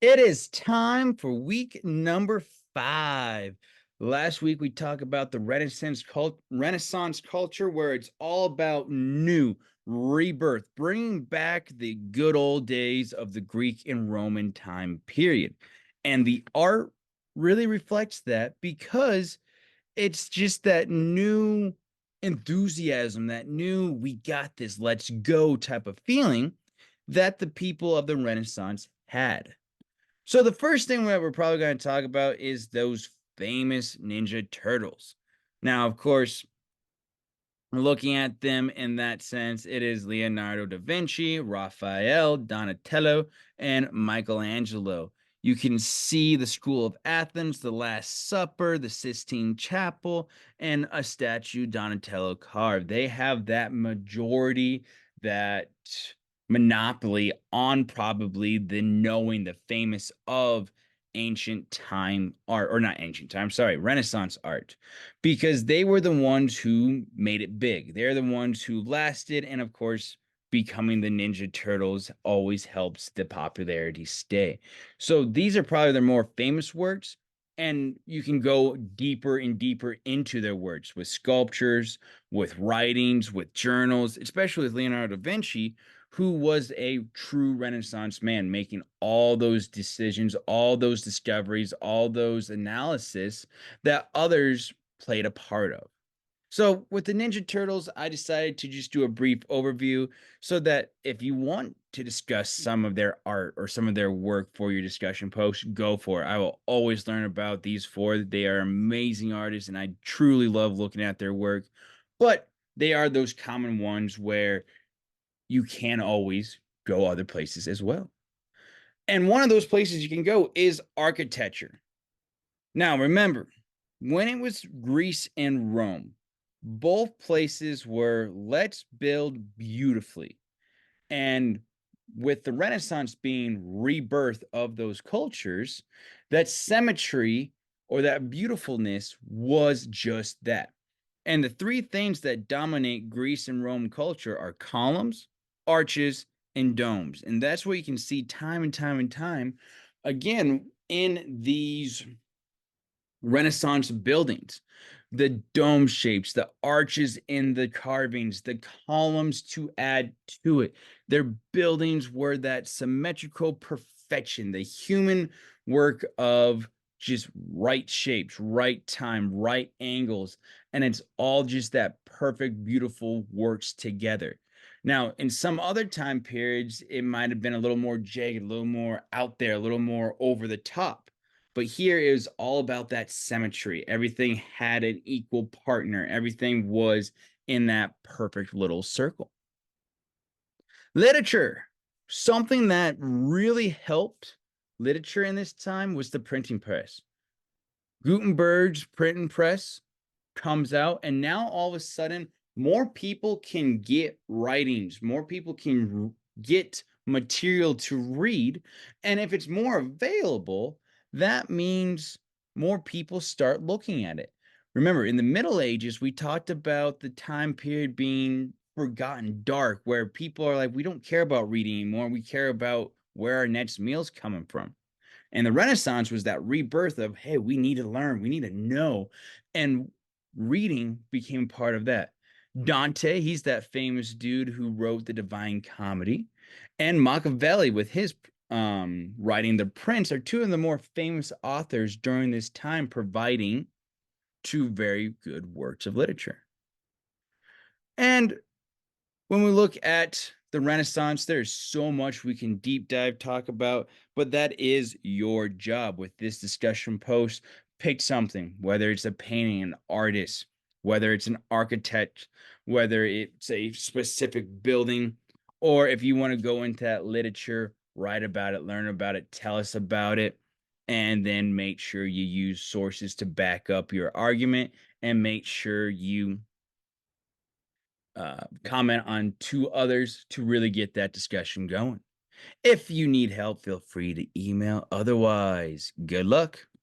It is time for week number 5. Last week we talked about the Renaissance culture, where it's all about new rebirth, bringing back the good old days of the Greek and Roman time period. And the art really reflects that because it's just that new enthusiasm, that new "we got this, let's go" type of feeling that the people of the Renaissance had. So the first thing that we're probably going to talk about is those famous Ninja Turtles. Now, of course, looking at them in that sense, it is Leonardo da Vinci, Raphael, Donatello, and Michelangelo. You can see the School of Athens, the Last Supper, the Sistine Chapel, and a statue Donatello carved. They have that majority, that monopoly on probably the knowing the famous of ancient time art, or not ancient time, sorry, Renaissance art, because they were the ones who made it big. They're the ones who lasted. And of course, becoming the Ninja Turtles always helps the popularity stay. So these are probably their more famous works. And you can go deeper and deeper into their works with sculptures, with writings, with journals, especially with Leonardo da Vinci, who was a true Renaissance man, making all those decisions, all those discoveries, all those analysis that others played a part of. So, with the Ninja Turtles, I decided to just do a brief overview so that if you want to discuss some of their art or some of their work for your discussion post, go for it. I will always learn about these four. They are amazing artists, and I truly love looking at their work. But they are those common ones where you can always go other places as well. And one of those places you can go is architecture. Now, remember, when it was Greece and Rome, both places were let's build beautifully. And with the Renaissance being rebirth of those cultures, that symmetry or that beautifulness was just that. And the three things that dominate Greece and Rome culture are columns, arches, and domes. And that's what you can see time and time and time again in these Renaissance buildings. The dome shapes, the arches in the carvings, the columns to add to it. Their buildings were that symmetrical perfection, the human work of just right shapes, right time, right angles. And it's all just that perfect, beautiful works together. Now, in some other time periods, it might have been a little more jagged, a little more out there, a little more over the top. But here is all about that symmetry. Everything had an equal partner. Everything was in that perfect little circle. Literature. Something that really helped literature in this time was the printing press. Gutenberg's printing press comes out, and now all of a sudden, more people can get writings, more people can get material to read. And if it's more available, that means more people start looking at it. Remember, in the Middle Ages, we talked about the time period being forgotten, dark, where people are like, we don't care about reading anymore. We care about where our next meal's coming from. And the Renaissance was that rebirth of, hey, we need to learn, we need to know. And reading became part of that. Dante, he's that famous dude who wrote the Divine Comedy, and Machiavelli with his writing The Prince are two of the more famous authors during this time, providing two very good works of literature. And when we look at the Renaissance, there's so much we can deep dive talk about, but that is your job with this discussion post. Pick something, whether it's a painting, an artist, whether it's an architect, whether it's a specific building, or if you want to go into that literature, write about it, learn about it, tell us about it, and then make sure you use sources to back up your argument, and make sure you comment on two others to really get that discussion going. If you need help, feel free to email. Otherwise, good luck.